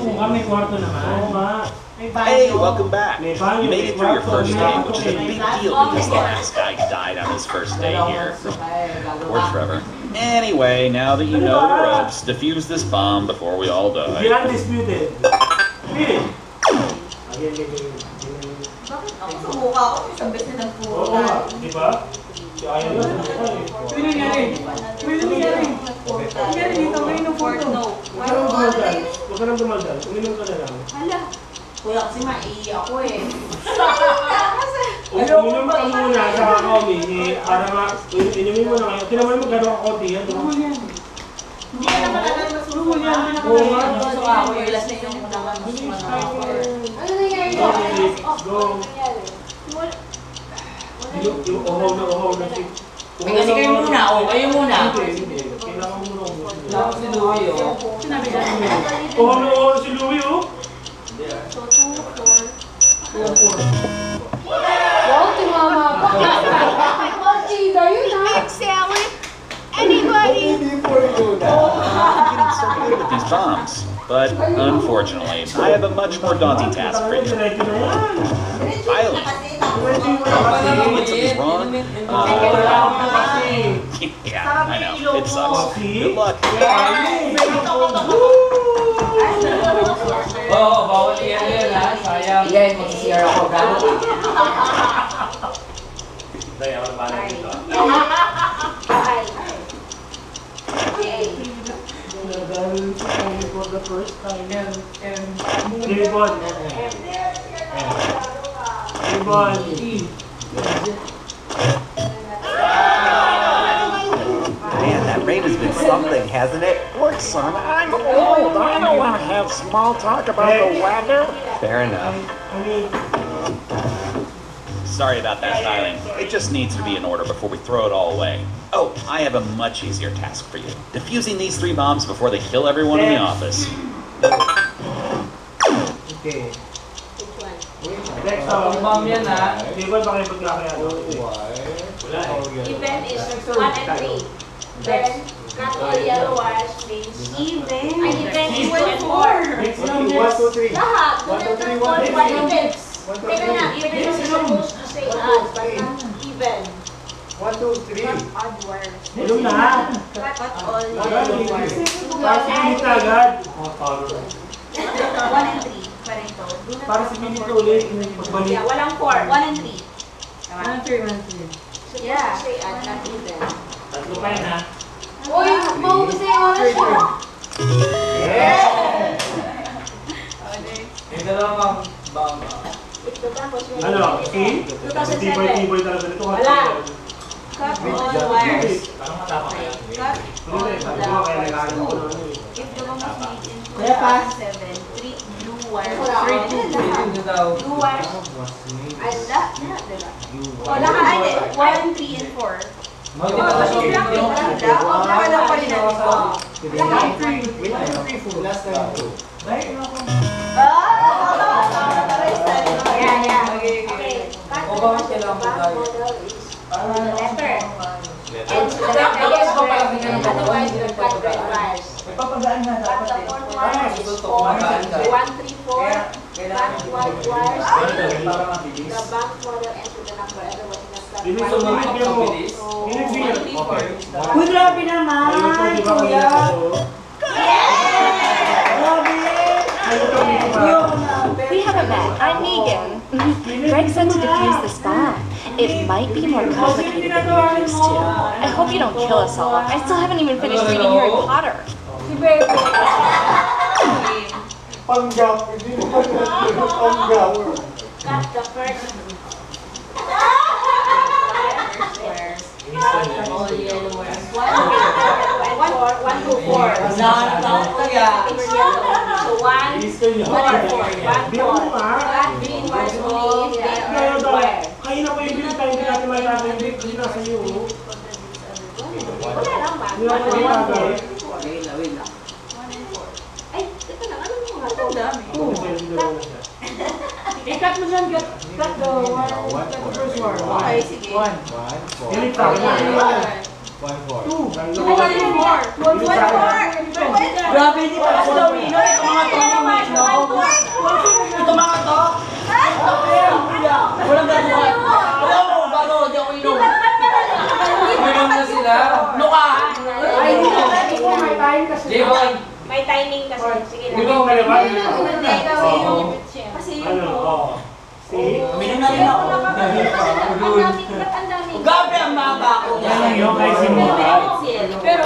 May kwarto naman. Oo nga. Hey, welcome back. You made it through your first day, which is a big deal because the last guy died on his first day here. Poor Trevor. Anyway, now that you know the ropes, defuse this bomb before we all die. You're undisputed. Really? Bakit ako sa mukha ko? Isang beses na nagpunan. Oo nga, di ba? Si Ayaw na sa mukha eh. Ano nangyari? Ano nangyari? Nangyari dito, may inuporto. Huwag ka nang dumaldal. Huwag ka nang dumaldal. Uminom ka na lang. Hala. Kuya kasi maiiyak ako eh. Uminom ka muna sa kaka-umihi. Para inumin mo na kayo. Tinaman mo gano'n kakunti yan. Hindi ka naman alam na susuka. Oo nga. Susuka ako yung last na yung naman. Ano nangyari? Go. Yung uhaw na si... Kasi kayo muna. Kayo muna. Hindi. Kailangan mo na Wala si Louie, oh. Sinabi ka naman. uhaw na si Louie, oh. So, 2, 4. Wow, tumama pa. Cheater yun, ha? Big Sally? Anybody? I'm getting so good with these bombs, but unfortunately, I have a much more daunting task for you. Pilot. When something's wrong, yeah, I know, it sucks. Good luck. Oo, bawal yan ha. Sayang. Yan, mag-CR ako. Gano'n. Dahil ako na pala dito. For the first time. Ribbon. Man, that rain has been something, hasn't it? Look, son, I'm old. I don't want to have small talk about the weather. Fair enough. Sorry about that, Styling. It just needs to be in order before we throw it all away. Oh, I have a much easier task for you. Defusing these 3 bombs before they kill everyone in the office. Okay. Next, bomb yan ha. Di ba ba kayo pagkakayano? Event is 1 and 3. Then, not all yellow wires means even. Ang event is 2 and 4. Next numbers. 1, 2, 3. Lahat. Tulad ng all one events. Teka na, even is supposed to say odd, but not even. 1, 2, 3. Not odd wires. Ano na? Not all yellow wires. Para si Minita agad. 1 and 3. Pa rin to. Para si Minita ulit. Yeah, walang 4. 1 and 3. 1, 3, 1, 3. Yeah. Say odd, not even. Tatlo pa yun ha. Uy, maubos na yung oras mo. May dalawang bomb. Ito tapos may Ano? See? 2007. Tibay-tibay talaga nito. Wala. Cut all wires. Parang matapang yan. Cut all Hindi, sabi ko kaya nag-ano ko na ano eh. If the one was made in Kaya pa? 2007, 3 blue wires. Straight to the daw. Blue wires. Ala, diba? O, lahat ay 1 and 3 and 4. Multiple Lahat lang pa rin natin ito. Lahat. Yeah, yeah. Okay. Cut O bakit kailangan mo back tayo? model is letter. And I guess ko pala bigyan ng otherwise, you cut red wires. Papagaan na Cut the dapat fourth wire is 4, 1, 3, 4. Back white wires. para mabilis. The back model enter the number, otherwise not cut. Hindi sa mga bigyan mo. Mabilis. Okay. Uy, grabe naman, kuya. We haven't met. I'm Megan. Greg said to defuse this bomb. It might be more complicated than you're used to. I hope you don't kill us all. I still haven't even finished reading Harry Potter. Panggap. Hindi mo panggap. Cut the first. All yellow wires. 1, 2, 4. Nakakatawa kuya. So 1, 4, 1, 4. Cut green wires only. Red wire. Kaya na po yung bill tayo. Hindi natin may natin yung bill. Hindi nasa iyo. Wala naman. Hindi natin may natin. Wait lang. Ay, ito lang. Ano yung mga ito? Ang dami. I-cut mo dyan, cut the one, cut the first one. Okay, sige. 1. Hindi tayo na. 2. Ay, 1, 4. 1, 4. Grabe, hindi pa kasi daw ino. Ito mga tulong. May timing kasi. Sige lang. Ikaw ka naman. Hindi, kasi Ano? Oo. See? Uminom na rin ako. ang daming Gabi ang baba ko. Yan lang yung kay Simon. Pero